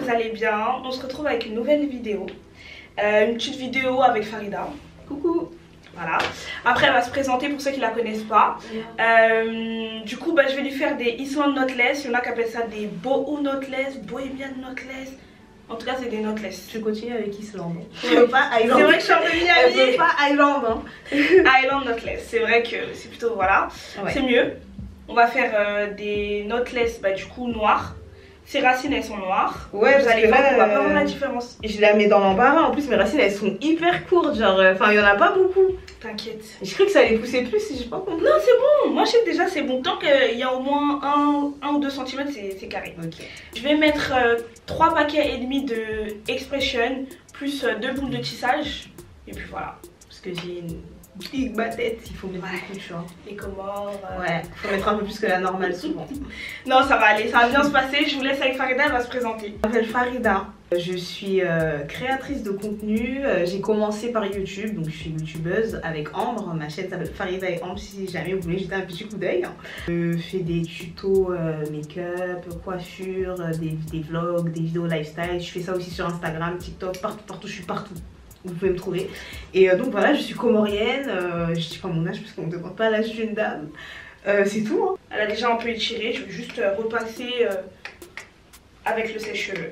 vous allez bien. On se retrouve avec une nouvelle vidéo. Une petite vidéo avec Farida. Coucou. Voilà. Après elle va se présenter pour ceux qui la connaissent pas. Du coup je vais lui faire des Island Knotless. Il y en a qui appellent ça des Boho Knotless, Bohemian Knotless. En tout cas c'est des Knotless. Tu continues avec Islande. C'est vrai que je suis en Elle veut pas Island. Hein. Island Knotless. C'est vrai que c'est plutôt voilà. Ouais. C'est mieux. On va faire des Knotless du coup noirs. Ces racines elles sont noires. Ouais, vous allez voir, on va pas voir la différence. Je la mets dans l'embarras. En plus mes racines elles sont hyper courtes, genre enfin il y en a pas beaucoup. T'inquiète. Je crois que ça allait pousser plus, si j'ai pas compris. Non c'est bon, moi je sais que déjà c'est bon. Tant qu'il y a au moins 1 ou 2 cm c'est carré. Okay. Je vais mettre 3 paquets et demi de Expression plus 2 boules de tissage. Et puis voilà. Parce que j'ai une big tête, il faut mettre beaucoup de choix. Les Comores. Ouais, faut mettre un peu plus que la normale souvent. Non ça va aller, ça va bien se passer. Je vous laisse avec Farida, elle va se présenter. Je m'appelle Farida. Je suis créatrice de contenu. J'ai commencé par YouTube, donc je suis youtubeuse avec Ambre. Ma chaîne s'appelle Farida et Ambre si jamais vous voulez jeter un petit coup d'œil. Je fais des tutos make-up, coiffure, des vlogs, des vidéos lifestyle. Je fais ça aussi sur Instagram, TikTok, partout, je suis partout. Vous pouvez me trouver. Et donc voilà, je suis comorienne. Je dis pas mon âge parce qu'on ne demande pas l'âge d'une dame. C'est tout. Hein. Elle a déjà un peu étiré. Je vais juste repasser avec le sèche-cheveux.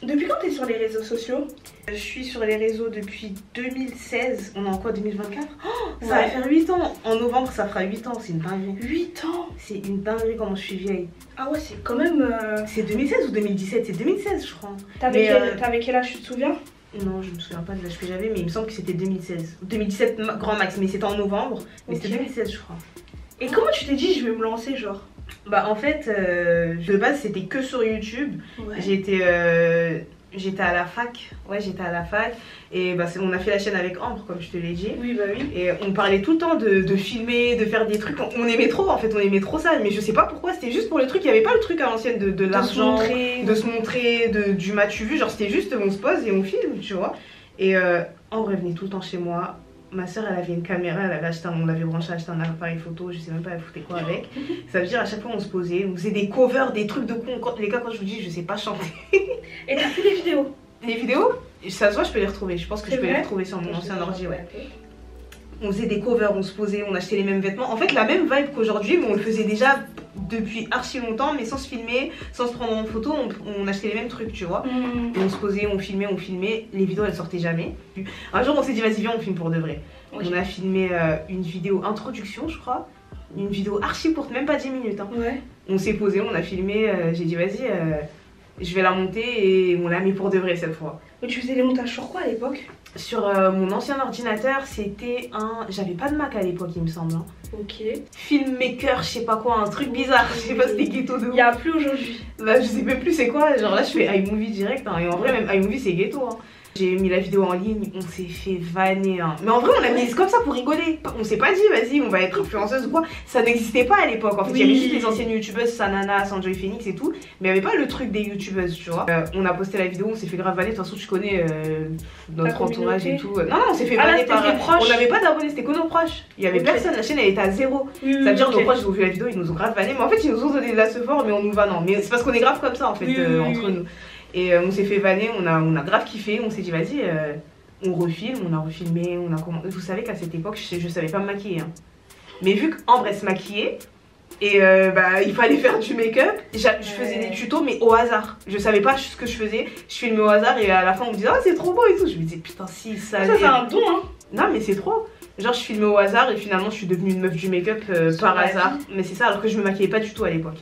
Depuis quand t'es sur les réseaux sociaux? Je suis sur les réseaux depuis 2016. On est en quoi, 2024? Ça va faire 8 ans. En novembre, ça fera 8 ans. C'est une dinguerie. 8 ans? C'est une dinguerie comment je suis vieille. Ah ouais, c'est quand même... C'est 2016 ou 2017? C'est 2016, je crois. T'avais quel âge, tu te souviens? Non, je me souviens pas de l'âge que j'avais, mais il me semble que c'était 2016. 2017 grand max, mais c'était en novembre. Mais c'était 2016, je crois. Et comment tu t'es dit je vais me lancer, genre? Bah en fait, de base c'était que sur YouTube. Ouais. J'étais à la fac. Ouais, j'étais à la fac. Et bah on a fait la chaîne avec Ambre, comme je te l'ai dit. Oui, bah oui. Et on parlait tout le temps de filmer, de faire des trucs. On aimait trop, en fait, on aimait trop ça. Mais je sais pas pourquoi, c'était juste pour le truc. Il n'y avait pas le truc à l'ancienne de l'argent, de se montrer, du m'as-tu vu. Genre c'était juste on se pose et on filme, tu vois. Et Ambre venait tout le temps chez moi. Ma soeur elle avait une caméra, on l'avait branché, acheté un appareil photo, je sais même pas elle foutait quoi avec. Ça veut dire à chaque fois on se posait, on faisait des covers, des trucs de con. Les gars quand je vous dis je sais pas chanter. Et t'as fait des vidéos? Les vidéos? Ça se voit je peux les retrouver, je pense que je peux les retrouver sur mon ancien ordi, ouais. On faisait des covers, on se posait, on achetait les mêmes vêtements. En fait la même vibe qu'aujourd'hui mais on le faisait déjà depuis archi longtemps mais sans se filmer, sans se prendre en photo, on achetait les mêmes trucs tu vois. Et on se posait, on filmait, les vidéos elles sortaient jamais. Un jour on s'est dit vas-y viens on filme pour de vrai. Oui. On a filmé une vidéo introduction je crois, une vidéo archi courte, même pas 10 minutes hein. Ouais. On s'est posé, on a filmé, j'ai dit vas-y je vais la monter et on l'a mis pour de vrai cette fois. Mais tu faisais les montages sur quoi à l'époque? Sur mon ancien ordinateur, c'était un... J'avais pas de Mac à l'époque, il me semble. Hein. Ok. Filmmaker, je sais pas quoi, un truc bizarre. Je sais pas, c'était ghetto de ouf. Il y a plus aujourd'hui. Bah, je sais même plus c'est quoi. Genre là, je fais iMovie direct. Hein. Et en vrai, même iMovie, c'est ghetto. Hein. J'ai mis la vidéo en ligne, on s'est fait vanner. Hein. Mais en vrai, on l'a mise comme ça pour rigoler. On s'est pas dit, vas-y, on va être influenceuse ou quoi. Ça n'existait pas à l'époque. En fait, il y avait juste les anciennes youtubeuses, Sanana, Sanjoy Phoenix et tout. Mais il n'y avait pas le truc des youtubeuses, tu vois. On a posté la vidéo, on s'est fait grave vanner. De toute façon, tu connais notre entourage et tout. Non, on s'est fait vanner par. On n'avait pas d'abonnés, c'était que nos proches. Il y avait personne, la chaîne elle était à 0. Ça veut dire nos proches, ils ont vu la vidéo, ils nous ont grave vanné. Mais en fait, ils nous ont donné de la support, mais on nous vanne. Mais c'est parce qu'on est grave comme ça en fait, entre nous. Et on s'est fait vanner, on a grave kiffé, on s'est dit vas-y, on refilme, on a refilmé, on a commencé. Vous savez qu'à cette époque, je savais pas me maquiller. Hein. Mais vu qu'Ambre elle se maquillait, et il fallait faire du make-up, je faisais des tutos mais au hasard. Je savais pas ce que je faisais, je filmais au hasard et à la fin on me disait ah c'est trop beau et tout. Je me disais putain si ça... Ça c'est un don hein. Non mais c'est trop. Genre je filmais au hasard et finalement je suis devenue une meuf du make-up par hasard. Mais c'est ça alors que je me maquillais pas du tout à l'époque.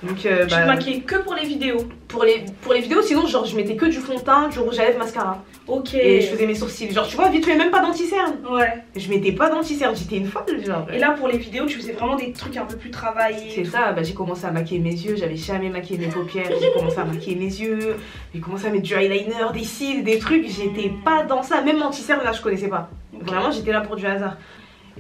Donc, tu te maquillais que pour les vidéos? Pour les vidéos, sinon genre je mettais que du fond de teint, du rouge à lèvres, mascara. Ok. Et je faisais mes sourcils. Genre tu vois, vite fait, même pas d'anti-cerne. Ouais. Je mettais pas d'anti-cerne, j'étais une folle genre. Et là pour les vidéos, tu faisais vraiment des trucs un peu plus travaillés. C'est ça, j'ai commencé à maquiller mes yeux, j'avais jamais maquillé mes paupières, j'ai commencé à maquiller mes yeux, j'ai commencé à mettre du eyeliner, des cils, des trucs, j'étais pas dans ça, même anti-cerne là je connaissais pas. Vraiment j'étais là pour du hasard.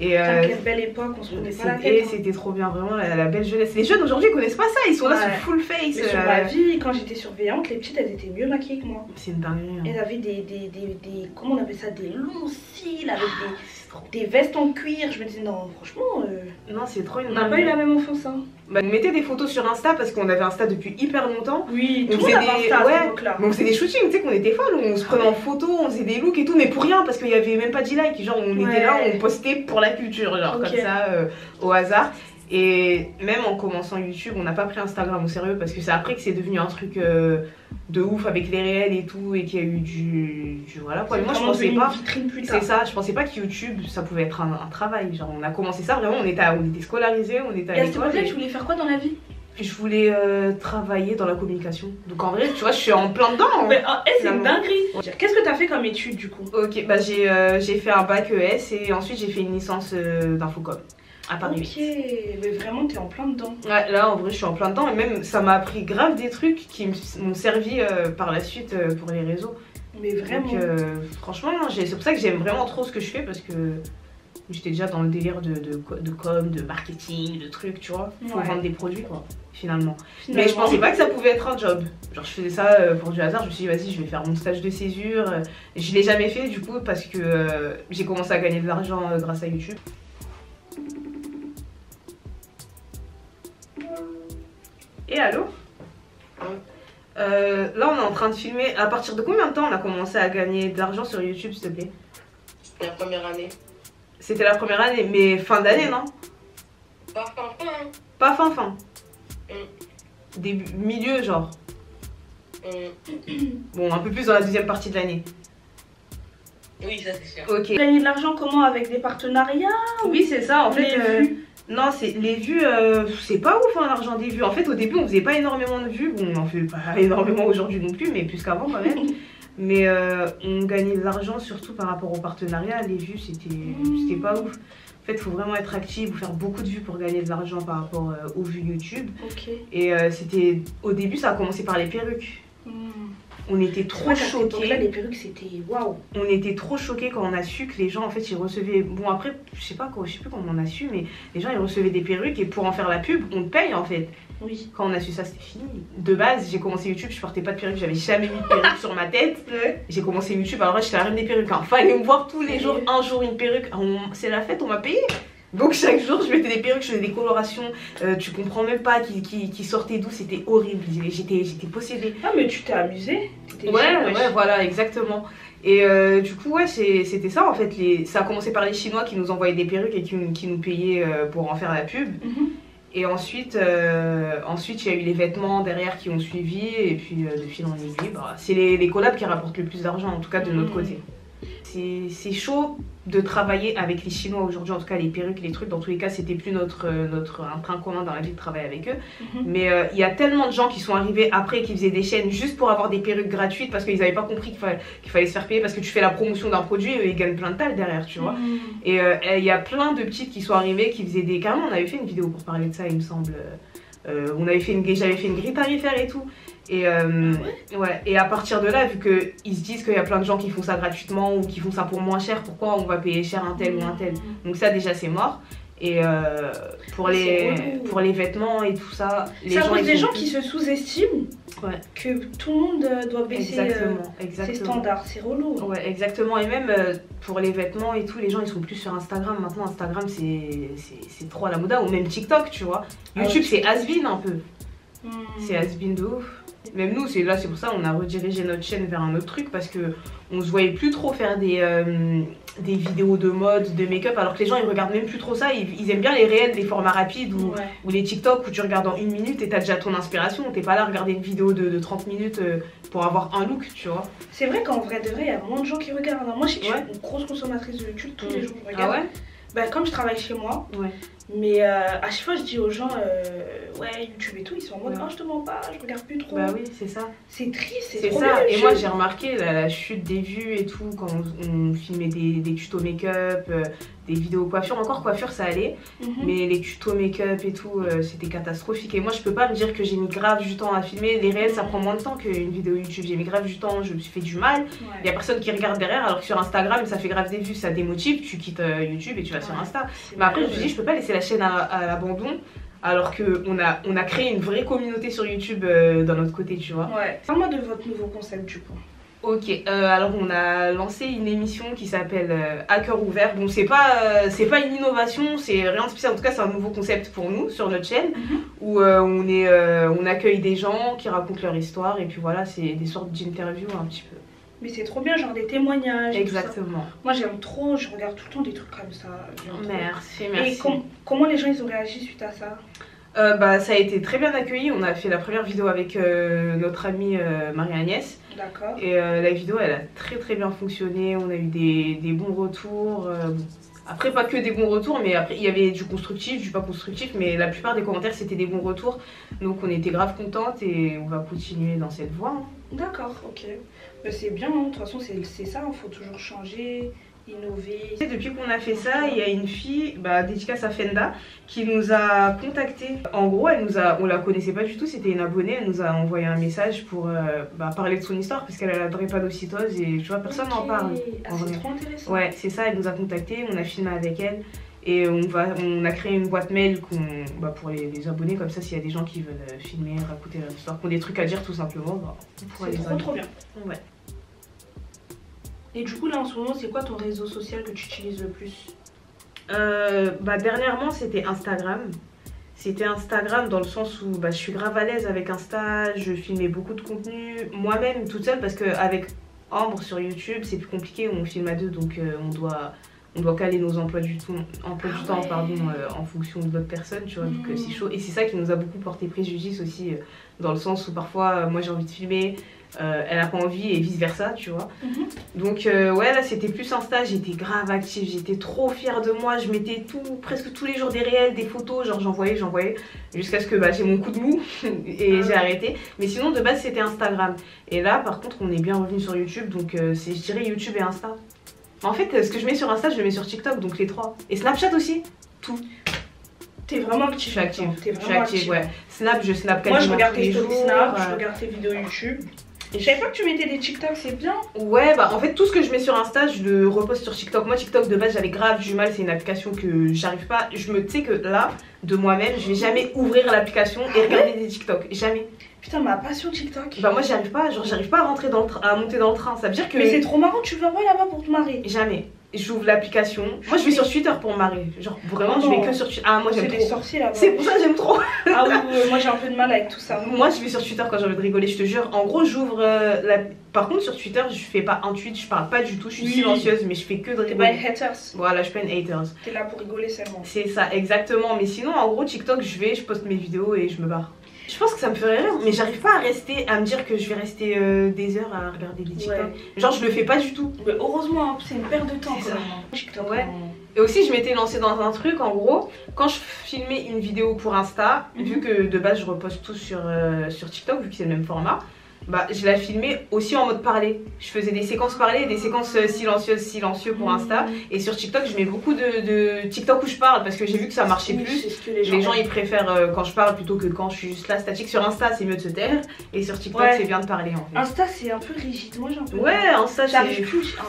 Et quelle belle époque, on se prenait pas la tête. C'était trop bien, vraiment la belle jeunesse. Les jeunes aujourd'hui ils connaissent pas ça, ils sont là sur full face. Mais sur ma vie, quand j'étais surveillante, les petites elles étaient mieux maquillées que moi. C'est une dinguerie. Elles avaient des comment on appelle ça, des longs cils avec des vestes en cuir. Je me disais non, franchement, non, c'est trop une on n'a pas eu la même enfance. Hein. Bah, on mettait des photos sur Insta parce qu'on avait Insta depuis hyper longtemps. Oui, on faisait des mais on faisait des shootings, tu sais qu'on était folles, on se prenait en photo, on faisait des looks et tout, mais pour rien parce qu'il y avait même pas de like, genre on était là, on postait pour la culture, genre comme ça au hasard. Et même en commençant YouTube, on n'a pas pris Instagram au sérieux parce que c'est après que c'est devenu un truc de ouf avec les réels et tout et qu'il y a eu du voilà quoi. Mais moi je pensais pas, c'est ça, je pensais pas que YouTube ça pouvait être un travail. Genre on a commencé ça vraiment, on était scolarisés, on était à l'école. Et tu voulais faire quoi dans la vie? Je voulais travailler dans la communication. Donc en vrai, tu vois, je suis en plein dedans. Hein, mais c'est une dinguerie. Qu'est-ce que t'as fait comme étude du coup? Ok, bah j'ai fait un bac ES et ensuite j'ai fait une licence d'infocom. À Paris. Ok, mais vraiment t'es en plein dedans. Ouais, là en vrai je suis en plein dedans et même ça m'a appris grave des trucs qui m'ont servi par la suite pour les réseaux. Mais vraiment. Donc franchement, c'est pour ça que j'aime vraiment trop ce que je fais parce que j'étais déjà dans le délire de com, de marketing, de trucs, tu vois. Faut vendre des produits quoi, finalement. Mais je pensais pas que ça pouvait être un job. Genre je faisais ça pour du hasard, je me suis dit vas-y je vais faire mon stage de césure. Je l'ai jamais fait du coup parce que j'ai commencé à gagner de l'argent grâce à YouTube. Et allô? Là on est en train de filmer. À partir de combien de temps on a commencé à gagner de l'argent sur YouTube s'il te plaît? La première année. C'était la première année, mais fin d'année non? Pas fin. Pas fin. Début, milieu genre. Bon, un peu plus dans la deuxième partie de l'année. Oui, ça c'est sûr. Ok. Gagner de l'argent comment? Avec des partenariats? Oui c'est ça en fait. Les vues. Non, les vues, c'est pas ouf hein, l'argent des vues. En fait, au début, on faisait pas énormément de vues. Bon, on en fait pas énormément aujourd'hui non plus, mais plus qu'avant quand même. Mais on gagnait de l'argent surtout par rapport aux partenariats. Les vues, c'était pas ouf. En fait, il faut vraiment être actif ou faire beaucoup de vues pour gagner de l'argent par rapport aux vues YouTube. Ok. Et c'était au début, ça a commencé par les perruques. On était trop choqués. Là, les perruques, c'était waouh. On était trop choqués quand on a su que les gens, en fait, ils recevaient. Bon, après, je sais plus comment on a su, mais les gens, ils recevaient des perruques et pour en faire la pub, on te paye en fait. Oui. Quand on a su ça, c'était fini. De base, j'ai commencé YouTube, je portais pas de perruque, j'avais jamais mis de perruque sur ma tête. J'ai commencé YouTube, alors là, j'étais la reine des perruques. Hein. Fallait me voir tous les jours, un jour une perruque. C'est la fête, on m'a payé. Donc chaque jour je mettais des perruques, je faisais des colorations, tu comprends même pas qui sortaient d'où, c'était horrible, j'étais possédée. Ah mais tu t'es amusée? Ouais, voilà, exactement. Et du coup ouais c'était ça en fait, ça a commencé par les Chinois qui nous envoyaient des perruques et qui nous payaient pour en faire la pub. Et ensuite il y a eu les vêtements derrière qui ont suivi et puis de fil en aiguille, c'est les collabs qui rapportent le plus d'argent en tout cas de notre côté. C'est chaud de travailler avec les Chinois aujourd'hui, en tout cas les perruques, les trucs, dans tous les cas c'était plus un train commun dans la vie de travailler avec eux. Mais il y a tellement de gens qui sont arrivés après qui faisaient des chaînes juste pour avoir des perruques gratuites parce qu'ils n'avaient pas compris qu'il fallait se faire payer parce que tu fais la promotion d'un produit et ils gagnent plein de talles derrière, tu vois. Et il y a plein de petites qui sont arrivées qui faisaient des... Carrément on avait fait une vidéo pour parler de ça il me semble. J'avais fait une grille tarifaire et tout. Et, ouais, et à partir de là, vu qu'ils se disent qu'il y a plein de gens qui font ça gratuitement ou qui font ça pour moins cher, pourquoi on va payer cher un tel ou un tel? Donc ça déjà c'est mort. Et pour les vêtements et tout ça, c'est à cause des gens qui se sous-estiment que tout le monde doit baisser ses standards, c'est relou. Ouais, exactement. Et même pour les vêtements et tout, les gens ils sont plus sur Instagram. Maintenant Instagram c'est trop à la moda, ou même TikTok, tu vois. YouTube c'est has-been un peu. C'est has-been de ouf. Même nous, c'est pour ça on a redirigé notre chaîne vers un autre truc parce que on se voyait plus trop faire des vidéos de mode, de make-up, alors que les gens ils regardent même plus trop ça, ils aiment bien les réels, les formats rapides ou les TikTok où tu regardes en 1 minute et t'as déjà ton inspiration, t'es pas là à regarder une vidéo de 30 minutes pour avoir un look, tu vois. C'est vrai qu'en vrai de vrai, il y a moins de gens qui regardent. Moi je suis une grosse consommatrice de YouTube, tous les jours je regarde. Ah ouais? Bah, comme je travaille chez moi, mais à chaque fois je dis aux gens ouais YouTube et tout, ils sont en mode oh je te mens pas, je regarde plus trop. Bah oui c'est ça. C'est triste, c'est trop ça. bien, et moi j'ai remarqué la chute des vues et tout quand on filmait des tutos make-up, vidéos coiffure. Encore coiffure ça allait, mais les tutos make-up et tout c'était catastrophique. Et moi je peux pas me dire que j'ai mis grave du temps à filmer. Les réels ça prend moins de temps qu'une vidéo YouTube. J'ai mis grave du temps, je me suis fait du mal. Il y a personne qui regarde derrière, alors que sur Instagram ça fait grave des vues, ça démotive, tu quittes YouTube et tu vas sur Insta. Mais après je me suis dit je peux pas laisser la chaîne à l'abandon. Alors qu'on a créé une vraie communauté sur YouTube dans notre côté, tu vois. Ouais. Parle-moi de votre nouveau concept du coup. Ok, alors on a lancé une émission qui s'appelle Hacker Ouvert. Bon, c'est pas une innovation, c'est rien de spécial. En tout cas, c'est un nouveau concept pour nous sur notre chaîne où on accueille des gens qui racontent leur histoire et puis voilà, c'est des sortes d'interviews un petit peu. Mais c'est trop bien, genre des témoignages. Exactement. Moi j'aime trop, je regarde tout le temps des trucs comme ça. Merci. Et comment les gens ils ont réagi suite à ça? Ça a été très bien accueilli. On a fait la première vidéo avec notre amie Marie-Agnès. D'accord. Et la vidéo elle a très bien fonctionné. On a eu des bons retours. Après pas que des bons retours, mais après il y avait du constructif, du pas constructif, mais la plupart des commentaires c'était des bons retours. Donc on était grave contente et on va continuer dans cette voie. D'accord, ok. C'est bien, hein. De toute façon c'est ça, il faut toujours changer, innover. Depuis qu'on a fait ça, il y a une fille, dédicace à Fenda, qui nous a contacté. En gros, on la connaissait pas du tout, c'était une abonnée, elle nous a envoyé un message pour parler de son histoire parce qu'elle a la drépanocytose et tu vois, personne n'en parle. C'est trop intéressant. Ouais, c'est ça, elle nous a contacté, on a filmé avec elle et on a créé une boîte mail pour les abonnés, comme ça s'il y a des gens qui veulent filmer, raconter leur histoire, qui ont des trucs à dire tout simplement, on pourra les inviter. Trop bien. Ouais. Et du coup là en ce moment c'est quoi ton réseau social que tu utilises le plus? Dernièrement c'était Instagram. C'était Instagram dans le sens où je suis grave à l'aise avec Insta, je filmais beaucoup de contenu moi-même toute seule parce qu'avec Ambre sur YouTube c'est plus compliqué, on filme à deux donc on doit caler nos emplois du temps en fonction de l'autre personne, tu vois, donc c'est chaud. Et c'est ça qui nous a beaucoup porté préjudice aussi, dans le sens où parfois moi j'ai envie de filmer, elle a pas envie et vice versa, tu vois. Donc ouais, là c'était plus Insta, j'étais grave active, j'étais trop fière de moi, je mettais presque tous les jours des réels, des photos, genre j'envoyais, jusqu'à ce que j'ai mon coup de mou et j'ai arrêté. Mais sinon de base c'était Instagram. Et là par contre on est bien revenu sur YouTube, donc je dirais YouTube et Insta. En fait, ce que je mets sur Insta, je le mets sur TikTok, donc les trois. Et Snapchat aussi, tout. T'es vraiment active. Je suis active. Je suis active, ouais. Snap, je snap quasiment. Moi, je regarde tes jours. stories Snap, je regarde tes vidéos YouTube. Et je savais pas que tu mettais des TikTok, c'est bien. Ouais, en fait, tout ce que je mets sur Insta, je le reposte sur TikTok. Moi, TikTok, de base, j'avais grave du mal. C'est une application que j'arrive pas. Tu sais que là, de moi-même, je vais jamais ouvrir l'application et regarder des TikTok. Jamais. Putain, ma passion TikTok. Moi, j'arrive pas à rentrer à monter dans le train. Ça veut dire que. Mais c'est trop marrant, tu vas pas là-bas pour te marrer. Jamais. J'ouvre l'application. Moi je vais sur Twitter pour me marrer. Genre vraiment je vais que sur Twitter. Ah moi j'aime trop. C'est des sorciers là-bas. C'est pour ça que j'aime trop. Ah oui, moi j'ai un peu de mal avec tout ça. Moi je vais sur Twitter quand j'ai envie de rigoler, je te jure. En gros j'ouvre Par contre sur Twitter je fais pas un tweet, je parle pas du tout, je suis silencieuse mais je fais que de rigoler. T'es pas une haters. Voilà, je suis pas une haters. T'es là pour rigoler seulement. C'est ça, exactement. Mais sinon en gros TikTok je poste mes vidéos et je me barre. Je pense que ça me ferait rire, mais j'arrive pas à me dire que je vais rester des heures à regarder des TikTok. Ouais. Genre je le fais pas du tout. Mais heureusement, c'est une perte de temps quand même. TikTok, ouais. Et aussi je m'étais lancée dans un truc, en gros, quand je filmais une vidéo pour Insta, vu que de base je reposte tout sur TikTok, vu que c'est le même format, je la filmais aussi en mode parler. Je faisais des séquences parlées et des séquences silencieux pour Insta. Et sur TikTok, je mets beaucoup de TikTok où je parle parce que j'ai vu que ça marchait plus. Les gens ils préfèrent quand je parle plutôt que quand je suis juste là statique. Sur Insta, c'est mieux de se taire. Et sur TikTok, c'est bien de parler en fait. Insta, c'est un peu rigide. Moi, j'ai un peu. Ouais, Insta,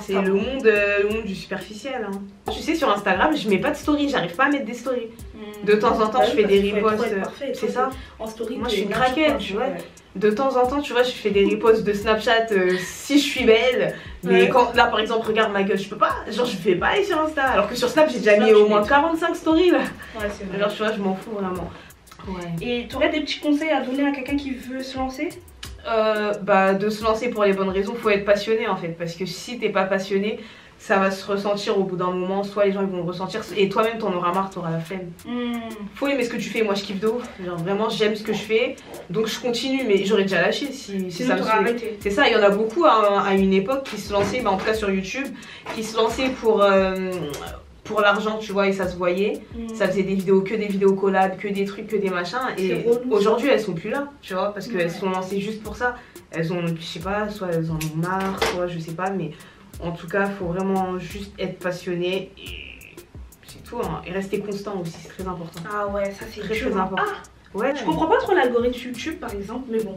c'est le monde du superficiel. Hein. Tu sais, sur Instagram, je mets pas de story. J'arrive pas à mettre des stories. De temps en temps, je fais des reposts. C'est ça. En story, moi, je suis une craquette, tu vois. De temps en temps, tu vois, je fais des reposts de Snapchat si je suis belle. Mais quand, là, par exemple, regarde ma gueule, je peux pas. Genre, je fais pas aller sur Insta. Alors que sur Snap, j'ai déjà mis au moins 45 stories là. Ouais, c'est vrai. Alors, tu vois, je m'en fous vraiment. Ouais. Et t'aurais des petits conseils à donner à quelqu'un qui veut se lancer? De se lancer pour les bonnes raisons, faut être passionné en fait. Parce que si t'es pas passionné, ça va se ressentir au bout d'un moment, soit les gens ils vont le ressentir et toi-même t'en auras marre, t'auras la flemme. Faut aimer ce que tu fais, moi je kiffe de ouf, genre vraiment j'aime ce que je fais, donc je continue, mais j'aurais déjà lâché si ça me saoulait. C'est ça, il y en a beaucoup à une époque qui se lançaient, en tout cas sur YouTube, qui se lançaient pour l'argent, tu vois, et ça se voyait. Ça faisait des vidéos, que des vidéos collabs, que des trucs, que des machins, et aujourd'hui elles sont plus là, tu vois, parce qu'elles sont lancées juste pour ça. Elles ont, je sais pas, soit elles en ont marre, soit je sais pas, mais en tout cas, faut vraiment juste être passionné tout, hein. Et rester constant aussi, c'est très important. Ah ouais, ça c'est Très dur, très hein. important. Ah, Ouais, je comprends pas trop l'algorithme YouTube par exemple, mais bon.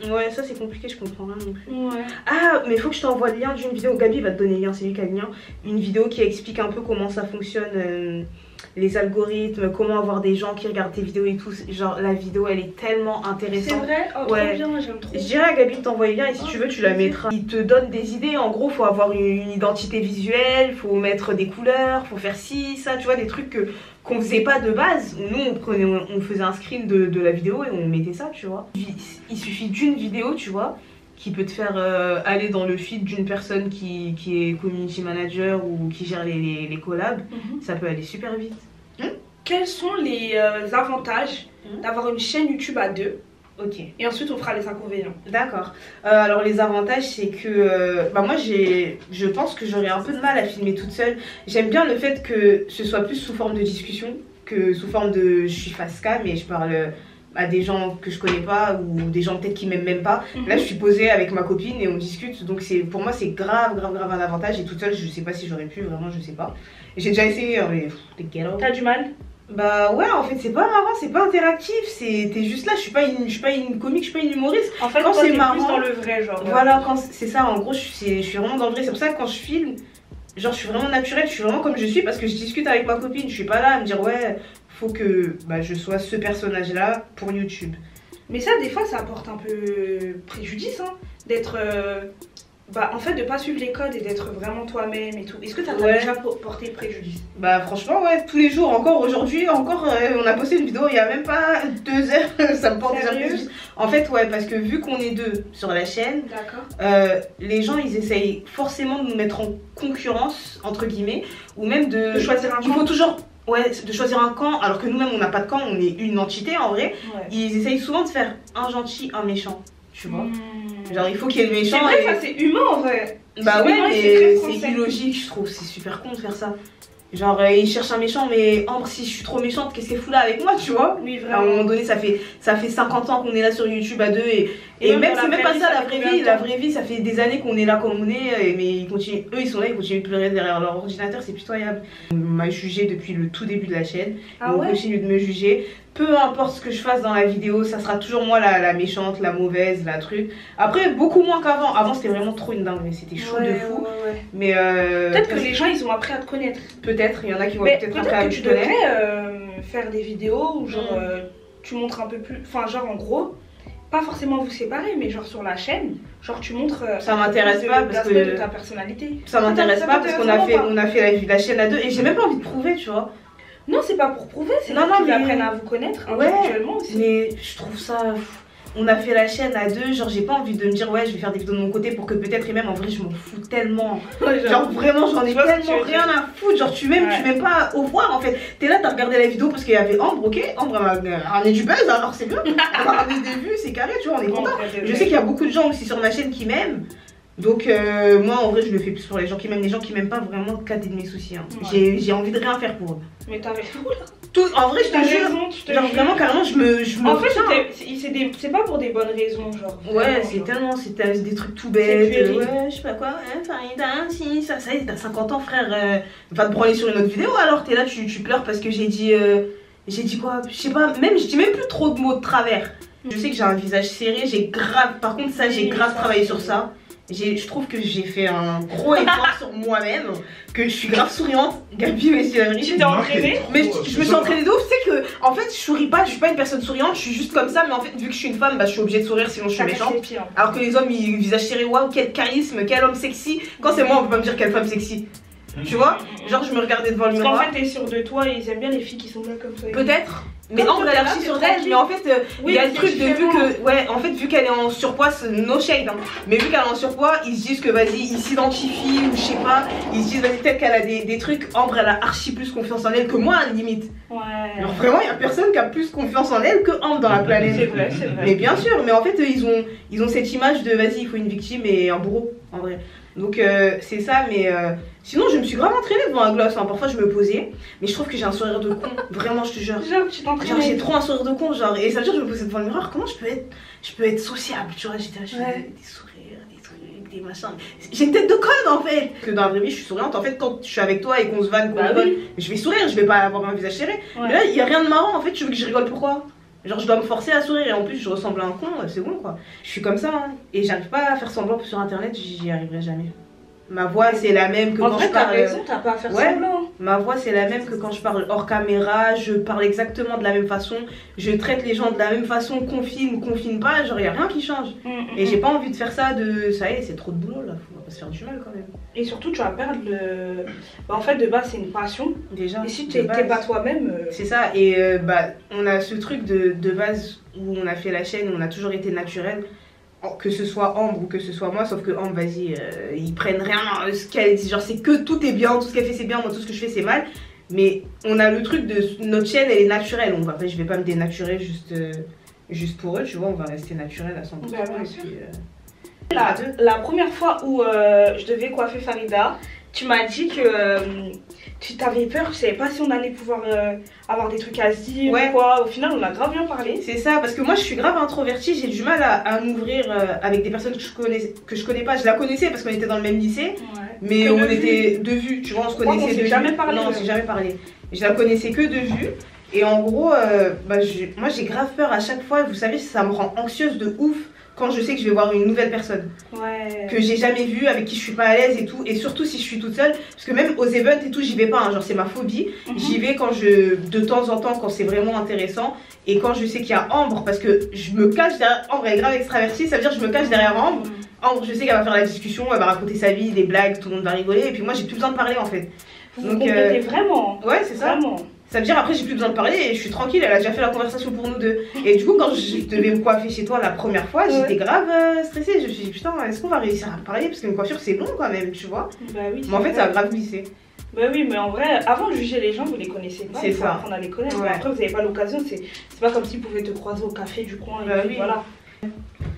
ouais, ça c'est compliqué, je comprends rien non plus. Ouais. Ah, mais faut que je t'envoie le lien d'une vidéo. Gabi va te donner le lien, c'est lui qui a le lien. Une vidéo qui explique un peu comment ça fonctionne, les algorithmes, comment avoir des gens qui regardent tes vidéos et tout. Genre, la vidéo elle est tellement C'est intéressante. vrai? Oh, Ouais. trop bien, j'aime trop. Je dirais à Gabi de t'envoyer le lien et si tu veux, tu la mettras. Il te donne des idées. En gros, faut avoir une identité visuelle, faut mettre des couleurs, faut faire ci, ça, tu vois, des trucs qu'on faisait pas de base. Nous, on faisait un screen de la vidéo et on mettait ça, tu vois. Il suffit d'une vidéo, tu vois, qui peut te faire aller dans le feed d'une personne qui est community manager ou qui gère les collabs. Ça peut aller super vite. Quels sont les avantages d'avoir une chaîne YouTube à deux? Ok. Et ensuite on fera les inconvénients. D'accord. Alors les avantages c'est que moi je pense que j'aurais un peu de mal à filmer toute seule. J'aime bien le fait que ce soit plus sous forme de discussion que sous forme de je suis face cam et je parle à des gens que je connais pas ou des gens peut-être qui m'aiment même pas. Là je suis posée avec ma copine et on discute, donc pour moi c'est grave un avantage. Et toute seule je sais pas si j'aurais pu, vraiment je sais pas. J'ai déjà essayé mais t'es ghetto. T'as du mal? Bah ouais, en fait c'est pas marrant, c'est pas interactif, t'es juste là, je suis pas une comique, je suis pas une humoriste. En fait quand toi, c'est t'es marrant, plus dans le vrai genre. Voilà, quand c'est ça, en gros je suis vraiment dans le vrai. C'est pour ça que quand je filme, genre je suis vraiment naturelle, je suis vraiment comme je suis parce que je discute avec ma copine. Je suis pas là à me dire ouais, faut que je sois ce personnage là pour YouTube. Mais ça des fois ça apporte un peu préjudice hein, d'être en fait de pas suivre les codes et d'être vraiment toi-même et tout. Est-ce que t'as déjà porté préjudice? Bah franchement ouais, tous les jours, encore aujourd'hui, on a posté une vidéo il y a même pas 2 heures, ça me porte déjà préjudice. En fait ouais, parce que vu qu'on est deux sur la chaîne, les gens ils essayent forcément de nous mettre en concurrence entre guillemets, ou même de choisir un camp. Il faut toujours de choisir un camp, alors que nous-mêmes on n'a pas de camp, on est une entité en vrai. Ils essayent souvent de faire un gentil, un méchant, tu vois. Genre il faut qu'il y ait le méchant. C'est vrai, ça c'est humain en vrai. Bah ouais, mais c'est illogique, je trouve, c'est super con de faire ça. Genre il cherche un méchant, mais Ambre, si je suis trop méchante, qu'est-ce qu'elle fout là avec moi, tu vois? Oui, à un moment donné, ça fait 50 ans qu'on est là sur YouTube à deux et même c'est même pas ça la vraie vie. La vraie vie, ça fait des années qu'on est là comme on est, mais eux ils sont là, ils continuent de pleurer derrière leur ordinateur, c'est pitoyable. On m'a jugé depuis le tout début de la chaîne, on continue de me juger. Peu importe ce que je fasse dans la vidéo, ça sera toujours moi la méchante, la mauvaise, la truc. Après, beaucoup moins qu'avant. Avant, c'était vraiment trop une dinguerie, c'était chaud de fou. Mais peut-être que les gens, ils ont appris à te connaître. Peut-être, il y en a qui vont peut-être appris à que tu devrais faire des vidéos où genre tu montres un peu plus... Enfin, genre en gros, pas forcément vous séparer, mais genre sur la chaîne, genre tu montres... ça m'intéresse pas parce que... de ta personnalité. Ça m'intéresse pas parce qu'on a fait la chaîne à deux et j'ai même pas envie de prouver, tu vois. Non, c'est pas pour prouver, c'est pour qu'ils apprennent à vous connaître individuellement aussi. Mais je trouve ça... On a fait la chaîne à deux, genre j'ai pas envie de me dire ouais je vais faire des vidéos de mon côté pour que peut-être et même en vrai je m'en fous tellement. Genre vraiment j'en ai tellement rien à foutre, genre tu m'aimes pas au voir en fait. T'es là, t'as regardé la vidéo parce qu'il y avait Ambre, ok, Ambre elle m'a ramené du buzz alors c'est bien. Elle m'a ramené des vues, c'est carré, tu vois, on est content. Je sais qu'il y a beaucoup de gens aussi sur ma chaîne qui m'aiment. Donc moi en vrai je le fais plus pour les gens qui m'aiment. Les gens qui m'aiment pas vraiment cadet de mes soucis hein. J'ai envie de rien faire pour eux. Mais t'as raison là. En vrai je te jure, genre vraiment carrément je me en fait c'est pas pour des bonnes raisons genre. Ouais c'est tellement, c'est des trucs tout bêtes. Ouais je sais pas quoi, Farida, si ça y est t'as 50 ans frère, va te branler sur une autre vidéo alors t'es là tu pleures parce que j'ai dit quoi, je sais pas, même je dis même plus trop de mots de travers. Je sais que j'ai un visage serré, par contre ça j'ai grave travaillé sur ça. Je trouve que j'ai fait un gros effort sur moi-même, que je suis grave souriante. Gabi, mais c'est la vérité. Tu t'es entraînée? Mais je me suis entraînée de ouf. Tu sais que, en fait, je souris pas, je suis pas une personne souriante, je suis juste comme ça. Mais en fait, vu que je suis une femme, je suis obligée de sourire sinon je suis méchante. Alors que les hommes, ils visage serré, waouh, quel charisme, quel homme sexy. Quand c'est moi, on peut pas me dire quelle femme sexy. Tu vois? Genre, je me regardais devant le miroir. Parce qu'en fait, t'es sûre de toi et ils aiment bien les filles qui sont là comme ça. Peut-être. Mais Ambre elle est archi sur elle, mais en fait il y a le truc de vu que en fait vu qu'elle est en surpoids, no shade hein, mais vu qu'elle est en surpoids, ils se disent que vas-y, ils s'identifient ou je sais pas, ils se disent vas-y peut-être qu'elle a des trucs. Ambre elle a archi plus confiance en elle que moi à la limite. Ouais. Alors vraiment il y a personne qui a plus confiance en elle que Ambre dans la planète. C'est vrai. Mais bien sûr, mais en fait ils ont cette image de vas-y il faut une victime et un bourreau en vrai. Donc c'est ça, mais sinon je me suis vraiment entraînée devant un gloss, hein. Parfois je me posais, mais je trouve que j'ai un sourire de con, vraiment je te jure. Genre j'ai trop un sourire de con, genre, et ça veut dire que je me posais devant le miroir, comment je peux être sociable, tu vois, j'étais là, je faisais des sourires, des trucs, et machin. J'ai une tête de conne en fait. Que dans la vraie vie, je suis souriante. En fait, quand je suis avec toi et qu'on se vanne, qu'on rigole, je vais sourire, je vais pas avoir un visage serré. Mais là, il y a rien de marrant en fait. Tu veux que je rigole pourquoi? Genre, je dois me forcer à sourire et en plus, je ressemble à un con, c'est bon quoi. Je suis comme ça hein. Et j'arrive pas à faire semblant sur internet, j'y arriverai jamais. Ma voix c'est la même que quand je parle. En vrai, t'as raison, t'as pas à faire semblant. Ma voix c'est la même que quand je parle hors caméra, je parle exactement de la même façon, je traite les gens de la même façon, confine pas, genre y a rien qui change. Et j'ai pas envie de faire ça de ça y est, c'est trop de boulot là, faut pas se faire du mal quand même. Et surtout tu vas perdre le. Bah, en fait de base c'est une passion. Déjà. Et si t'es pas toi-même. C'est ça, et bah on a ce truc de base où on a fait la chaîne, où on a toujours été naturel. Que ce soit Ambre ou que ce soit moi, sauf que Ambre, vas-y, ils prennent rien, ce qu'elle dit, genre c'est que tout est bien, tout ce qu'elle fait c'est bien, moi tout ce que je fais c'est mal. Mais on a le truc de notre chaîne, elle est naturelle, après je vais pas me dénaturer juste pour eux, tu vois, on va rester naturel à 100%. Bah, bien sûr. La première fois où je devais coiffer Farida, tu m'as dit que tu t'avais peur, tu savais pas si on allait pouvoir avoir des trucs à se dire ou quoi. Au final, on a grave bien parlé. C'est ça, parce que moi je suis grave introvertie, j'ai du mal à m'ouvrir avec des personnes que je connais pas. Je la connaissais parce qu'on était dans le même lycée, mais que on était de vue, tu vois, on se connaissait de vue. Jamais parlé. Non, on s'est jamais parlé. Je la connaissais que de vue. Et en gros, moi j'ai grave peur à chaque fois, vous savez, ça me rend anxieuse de ouf. Quand je sais que je vais voir une nouvelle personne que j'ai jamais vue, avec qui je suis pas à l'aise et tout, et surtout si je suis toute seule, parce que même aux events et tout j'y vais pas, hein, genre c'est ma phobie. J'y vais quand de temps en temps quand c'est vraiment intéressant, et quand je sais qu'il y a Ambre, parce que je me cache derrière Ambre, elle est grave extravertie, ça veut dire que je me cache derrière Ambre. Ambre, je sais qu'elle va faire la discussion, elle va raconter sa vie, des blagues, tout le monde va rigoler, et puis moi j'ai plus besoin de parler en fait. Vous complétez vraiment. Ouais, c'est ça. Vraiment. Ça veut dire après j'ai plus besoin de parler et je suis tranquille, elle a déjà fait la conversation pour nous deux. Et du coup quand je devais me coiffer chez toi la première fois, j'étais grave stressée. Je me suis dit putain, est-ce qu'on va réussir à parler, parce qu'une coiffure c'est long quand même, tu vois. Bah oui. Mais en fait ça a grave glissé. Bah oui, mais en vrai, avant de juger les gens, vous les connaissez pas. C'est ça. Apprendre à les connaître. Mais après vous n'avez pas l'occasion, c'est pas comme s'ils pouvaient te croiser au café du coin. Bah et puis, voilà.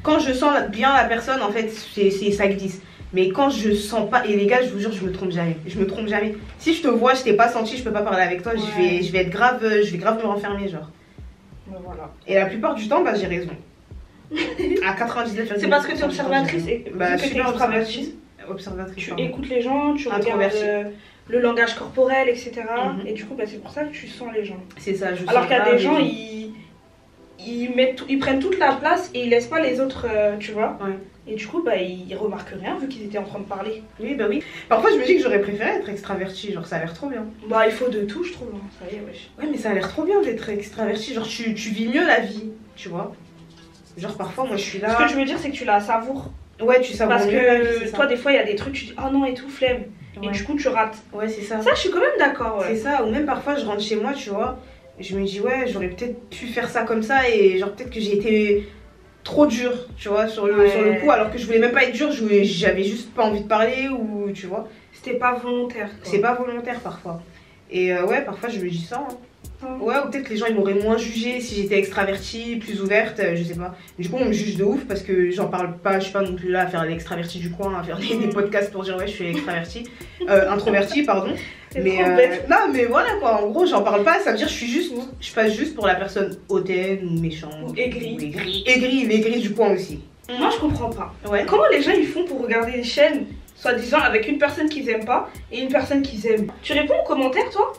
Quand je sens bien la personne, en fait ça glisse. Mais quand je sens pas, et les gars, je vous jure, je me trompe jamais. Je me trompe jamais. Si je te vois, je t'ai pas senti, je peux pas parler avec toi, je vais être grave, je vais grave me renfermer, genre. Voilà. Et la plupart du temps, bah j'ai raison. À 99%. C'est parce que tu es observatrice et bah, que tu es observatrice. Tu écoutes les gens, tu regardes le langage corporel, etc. Et du coup, bah, c'est pour ça que tu sens les gens. C'est ça, je alors qu'il y a des gens, ils prennent toute la place et ils laissent pas les autres, tu vois. Et du coup, bah, ils remarquent rien vu qu'ils étaient en train de parler. Oui, bah oui. Parfois, je me dis que j'aurais préféré être extravertie, genre ça a l'air trop bien. Bah, il faut de tout, je trouve. Hein. Ça y est, wesh. Ouais, mais ça a l'air trop bien d'être extravertie, genre tu vis mieux la vie, tu vois. Genre parfois, moi je suis là. Ce que je veux dire, c'est que tu la savoures. Ouais, tu savoures. Parce mieux que toi, des fois, il y a des trucs, tu dis oh non et tout, flemme. Et du coup, tu rates. Ouais, c'est ça. Ça, je suis quand même d'accord. C'est ça, ou même parfois, je rentre chez moi, tu vois. Et je me dis, ouais, j'aurais peut-être pu faire ça comme ça, et genre peut-être que j'ai été trop dure, tu vois, sur le coup, alors que je voulais même pas être dure, j'avais juste pas envie de parler, ou tu vois. C'était pas volontaire. C'est pas volontaire parfois. Et ouais, parfois je me dis ça. Ouais, ou peut-être que les gens ils m'auraient moins jugé si j'étais extravertie, plus ouverte, je sais pas. Du coup, on me juge de ouf parce que j'en parle pas, je suis pas non plus là à faire l'extravertie du coin, à faire des podcasts pour dire ouais, je suis extravertie, introvertie, pardon. Mais non, mais voilà quoi, en gros, j'en parle pas, ça veut dire je passe juste pour la personne hautaine ou méchante. Ou aigrie. L'aigrie du coin aussi. Moi, je comprends pas. Ouais. Comment les gens ils font pour regarder une chaîne, soi-disant avec une personne qu'ils aiment pas et une personne qu'ils aiment? Tu réponds aux commentaires, toi?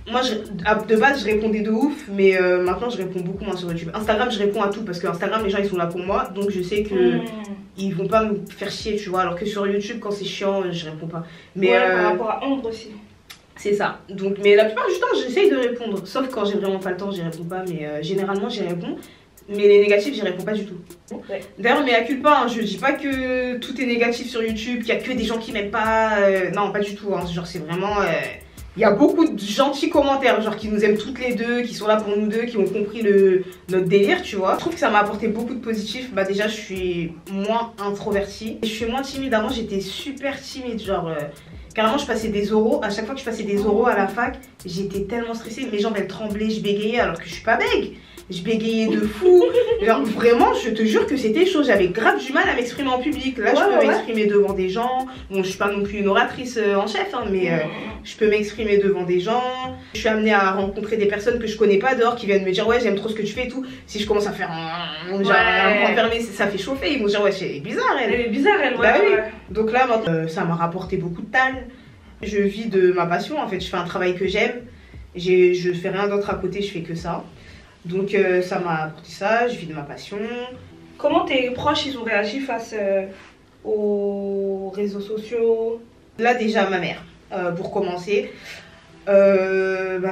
Moi, de base, je répondais de ouf, mais maintenant, je réponds beaucoup moins sur YouTube. Instagram, je réponds à tout parce que Instagram, les gens, ils sont là pour moi, donc je sais que ils vont pas me faire chier, tu vois. Alors que sur YouTube, quand c'est chiant, je réponds pas. Mais ouais, par rapport à Ambre aussi. C'est ça. Donc, mais la plupart du temps, j'essaye de répondre. Sauf quand j'ai vraiment pas le temps, j'y réponds pas. Mais généralement, j'y réponds. Mais les négatifs, j'y réponds pas du tout. Ouais. D'ailleurs, mais à culpa, hein, je dis pas que tout est négatif sur YouTube, qu'il y a que des gens qui m'aiment pas. Non, pas du tout. Hein. Genre, c'est vraiment. Il y a beaucoup de gentils commentaires, genre qui nous aiment toutes les deux, qui sont là pour nous deux, qui ont compris notre délire, tu vois. Je trouve que ça m'a apporté beaucoup de positifs. Bah déjà, je suis moins introvertie. Je suis moins timide. Avant, j'étais super timide, genre... carrément, je passais des oraux. À chaque fois que je passais des oraux à la fac, j'étais tellement stressée. Mes jambes, elles tremblaient, je bégayais alors que je suis pas bègue. je bégayais de fou. Genre vraiment, je te jure que c'était chaud. J'avais grave du mal à m'exprimer en public. Là, je peux m'exprimer devant des gens. Bon, je suis pas non plus une oratrice en chef, hein, mais je peux m'exprimer devant des gens. Je suis amenée à rencontrer des personnes que je connais pas dehors qui viennent me dire ouais, j'aime trop ce que tu fais et tout. Si je commence à faire un point fermé, ça fait chauffer. Ils vont dire ouais, c'est bizarre elle. Elle est bizarre elle, Bah oui. Donc là, maintenant, ça m'a rapporté beaucoup de talent. Je vis de ma passion, en fait, je fais un travail que j'aime. Je fais rien d'autre à côté, je fais que ça. Donc ça m'a apporté ça, je vis de ma passion. Comment tes proches ils ont réagi face aux réseaux sociaux? Là déjà ma mère, pour commencer. Ma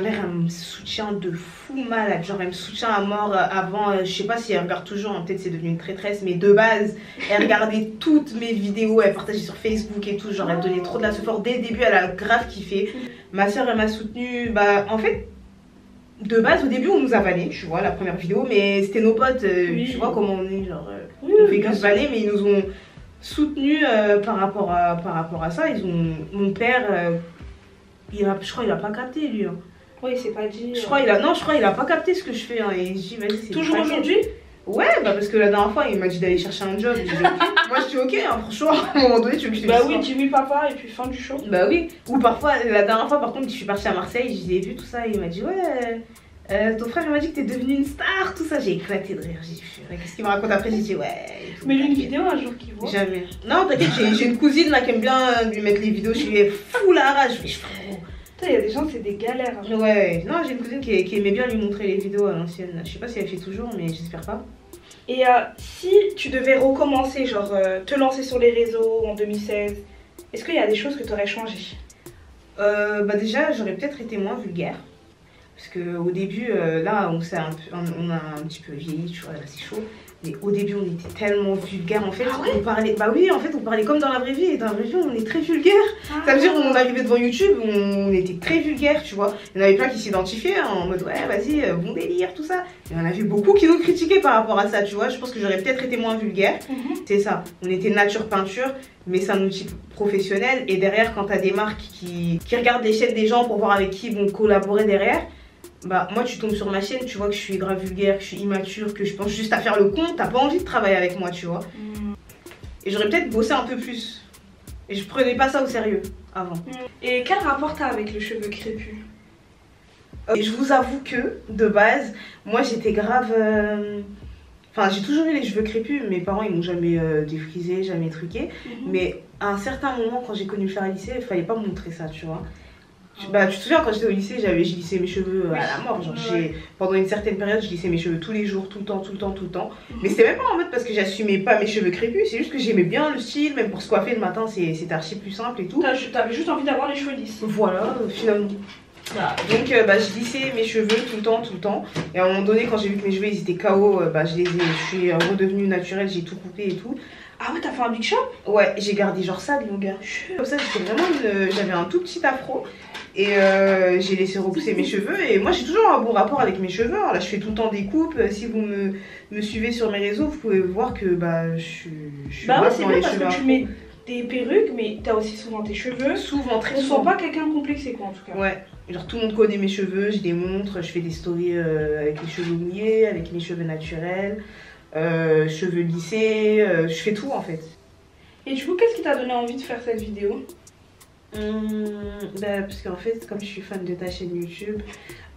mère elle me soutient de fou malade, genre elle me soutient à mort. Avant, je sais pas si elle regarde toujours, hein, peut-être c'est devenu une traîtresse, mais de base elle regardait toutes mes vidéos, elle partageait sur Facebook et tout, genre elle donnait trop de la support. Dès le début elle a grave kiffé. Ma soeur elle m'a soutenue, bah en fait de base au début on nous a vanné, tu vois, la première vidéo, mais c'était nos potes, tu vois comment on est, genre on fait que se vanner, mais ils nous ont soutenus par rapport à ça. Mon père je crois qu'il a pas capté lui. Hein. Oui, il s'est pas dit. Je crois qu'il a pas capté ce que je fais. Hein, et je dis, vas-y, c'est toujours aujourd'hui? Ouais, bah parce que la dernière fois, il m'a dit d'aller chercher un job. Moi, je dis, ok, hein, franchement, à un moment donné, tu veux que je te dise. Bah oui, Jimmy Papa, et puis fin du show. Bah oui. Ou parfois, la dernière fois, par contre, je suis partie à Marseille, je l'ai vu tout ça, et il m'a dit, ouais, ton frère, il m'a dit que t'es devenue une star, tout ça. J'ai éclaté de rire. J'ai dit, qu'est-ce qu'il me raconte après? J'ai dit, ouais. Mais une vidéo un jour qu'il voit. Jamais. Non, t'inquiète, j'ai une cousine là qui aime bien lui mettre les vidéos, je lui ai fou la rage. Il y a des gens, c'est des galères. Hein. Ouais, non, j'ai une cousine qui aimait bien lui montrer les vidéos à l'ancienne. Je sais pas si elle fait toujours, mais j'espère pas. Et si tu devais recommencer, genre te lancer sur les réseaux en 2016, est-ce qu'il y a des choses que tu aurais changé? Bah déjà, j'aurais peut-être été moins vulgaire. Parce qu'au début, là, on a un petit peu vieilli, tu vois, là c'est chaud. Mais au début, on était tellement vulgaire. En fait, on parlait. Bah oui, en fait, on parlait comme dans la vraie vie. Et dans la vraie vie, on est très vulgaire. Ça veut dire qu'on arrivait devant YouTube, on était très vulgaire, tu vois. Il y en avait plein qui s'identifiaient hein, en mode ouais, vas-y, bon délire, tout ça. Et on a vu beaucoup qui nous critiquaient par rapport à ça, tu vois. Je pense que j'aurais peut-être été moins vulgaire. C'est ça. On était nature peinture, mais c'est un outil professionnel. Et derrière, quand t'as des marques qui regardent les chaînes des gens pour voir avec qui ils vont collaborer derrière. Bah moi tu tombes sur ma chaîne, tu vois que je suis grave vulgaire, que je suis immature, que je pense juste à faire le con, t'as pas envie de travailler avec moi, tu vois. Et j'aurais peut-être bossé un peu plus. Et je prenais pas ça au sérieux avant. Et quel rapport t'as avec le cheveu crépus? Et je vous avoue que, de base, moi j'étais grave... Enfin j'ai toujours eu les cheveux crépus, mes parents ils m'ont jamais défrisé, jamais truqué. Mais à un certain moment quand j'ai connu le faire au lycée, il fallait pas me montrer ça, tu vois. Bah, tu te souviens quand j'étais au lycée, j'ai lissé mes cheveux à la mort. Genre, pendant une certaine période, je lissais mes cheveux tous les jours, tout le temps. Mais c'était même pas en mode parce que j'assumais pas mes cheveux crépus, c'est juste que j'aimais bien le style, même pour se coiffer le matin, c'était archi plus simple et tout. T'avais juste envie d'avoir les cheveux lisses. Voilà, finalement. Donc, je lissais mes cheveux tout le temps. Et à un moment donné, quand j'ai vu que mes cheveux ils étaient KO, je suis redevenue naturelle, j'ai tout coupé et tout. Ah ouais, t'as fait un big shop? Ouais, j'ai gardé genre ça de longueur. Comme ça, j'avais un tout petit afro. Et j'ai laissé repousser mes cheveux. Et moi, j'ai toujours un bon rapport avec mes cheveux. Là, je fais tout le temps des coupes. Si vous me suivez sur mes réseaux, vous pouvez voir que je suis ouais, c'est bien parce que tu mets des perruques, mais t'as aussi souvent tes cheveux. Souvent, très souvent. souvent. On sent pas quelqu'un de complexé, quoi, en tout cas. Ouais. Genre, tout le monde connaît mes cheveux. Je les montre. Je fais des stories avec les cheveux mouillés, avec mes cheveux naturels, cheveux lissés. Je fais tout, en fait. Et du coup, qu'est-ce qui t'a donné envie de faire cette vidéo? Parce qu'en fait, comme je suis fan de ta chaîne YouTube,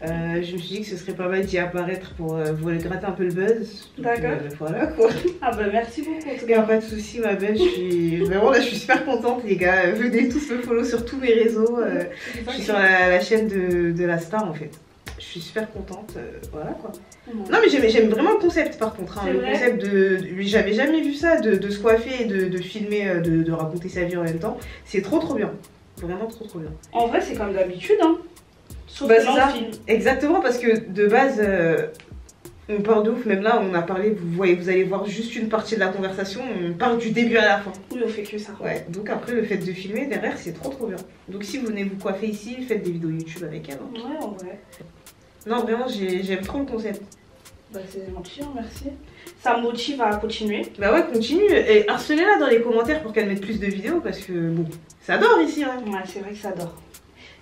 je me suis dit que ce serait pas mal d'y apparaître pour vous gratter un peu le buzz. D'accord. Voilà quoi. Ah bah merci beaucoup. En tout cas, pas de soucis, ma belle. Je suis super contente, les gars. Venez tous me follow sur tous mes réseaux. Je suis sur la chaîne de la star en fait. Je suis super contente. Voilà quoi. Non mais j'aime vraiment le concept par contre, hein, le concept j'avais jamais vu ça, de se coiffer et de filmer, de raconter sa vie en même temps, c'est trop bien, vraiment trop bien. En vrai c'est comme d'habitude hein, sauf que dans le film. Exactement, parce que de base, on parle de ouf, même là on a parlé, vous allez voir juste une partie de la conversation, on parle du début à la fin. Oui on fait que ça. Ouais, donc après le fait de filmer derrière c'est trop bien. Donc si vous venez vous coiffer ici, faites des vidéos YouTube avec elle. Hein. Ouais en vrai. Non vraiment j'aime trop le concept. Bah c'est gentil, hein, merci. Ça me motive à continuer. Bah ouais, continue. Et harcelez-la dans les commentaires pour qu'elle mette plus de vidéos parce que bon, ça dort ici. Hein. Ouais, c'est vrai que ça dort.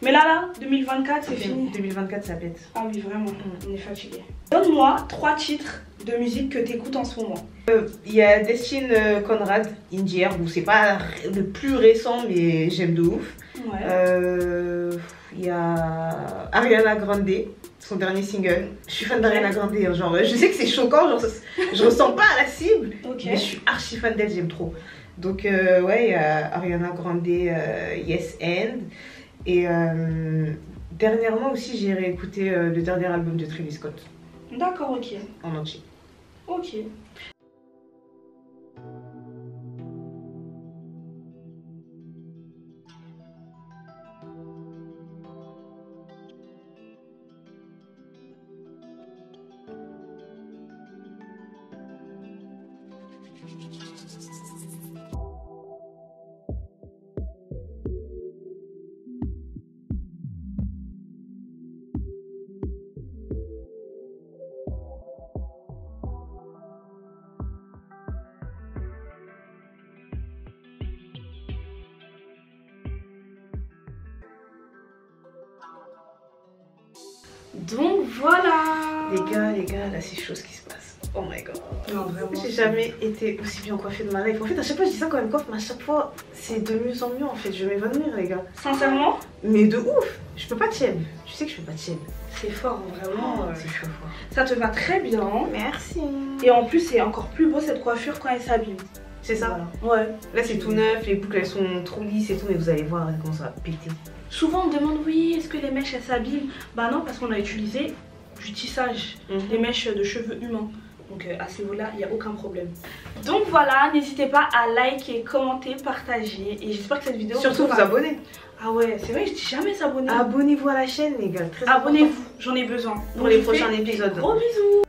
Mais là, 2024, c'est fini. 2024, ça pète. Ah oui, vraiment, on est fatigué. Donne-moi 3 titres de musique que t'écoutes en ce moment. Il y a Destin Conrad, Indier, bon c'est pas le plus récent mais j'aime de ouf. Ouais. Il y a Ariana Grande, son dernier single. Je suis fan d'Ariana Grande, hein, genre je sais que c'est choquant, genre je ressens pas à la cible, Ok. mais je suis archi fan d'elle, j'aime trop. Donc ouais, il y a Ariana Grande, Yes and. Et dernièrement aussi j'ai réécouté le dernier album de Travis Scott D'accord, ok. en entier. Ok. Donc voilà. Les gars, là c'est chose qui se passe. Oh my god. Non, vraiment. J'ai jamais été aussi bien coiffée de ma life. En fait, à chaque fois je dis ça quand elle me coiffe, mais à chaque fois c'est de mieux en mieux en fait. Je vais m'évanouir, les gars. Sincèrement, Mais de ouf. Je peux pas tienne. Tu sais que je peux pas tienne. c'est fort, vraiment. C'est chaud fort. Ça te va très bien. Merci. Et en plus, c'est encore plus beau cette coiffure quand elle s'abîme. C'est ça. Voilà. Ouais. Là c'est tout neuf, les boucles elles sont trop lisses et tout, mais vous allez voir comment ça va péter. Souvent on me demande oui, est-ce que les mèches elles s'abîment? Bah non, parce qu'on a utilisé du tissage, des mèches de cheveux humains. Donc à ce niveau-là, il n'y a aucun problème. Donc voilà, n'hésitez pas à liker, commenter, partager. Et j'espère que cette vidéo Surtout vous abonner. Ah ouais, c'est vrai, je dis jamais s'abonner. Abonnez-vous à la chaîne, les gars. Très Abonnez-vous, j'en ai besoin. pour les prochains épisodes. Gros bisous.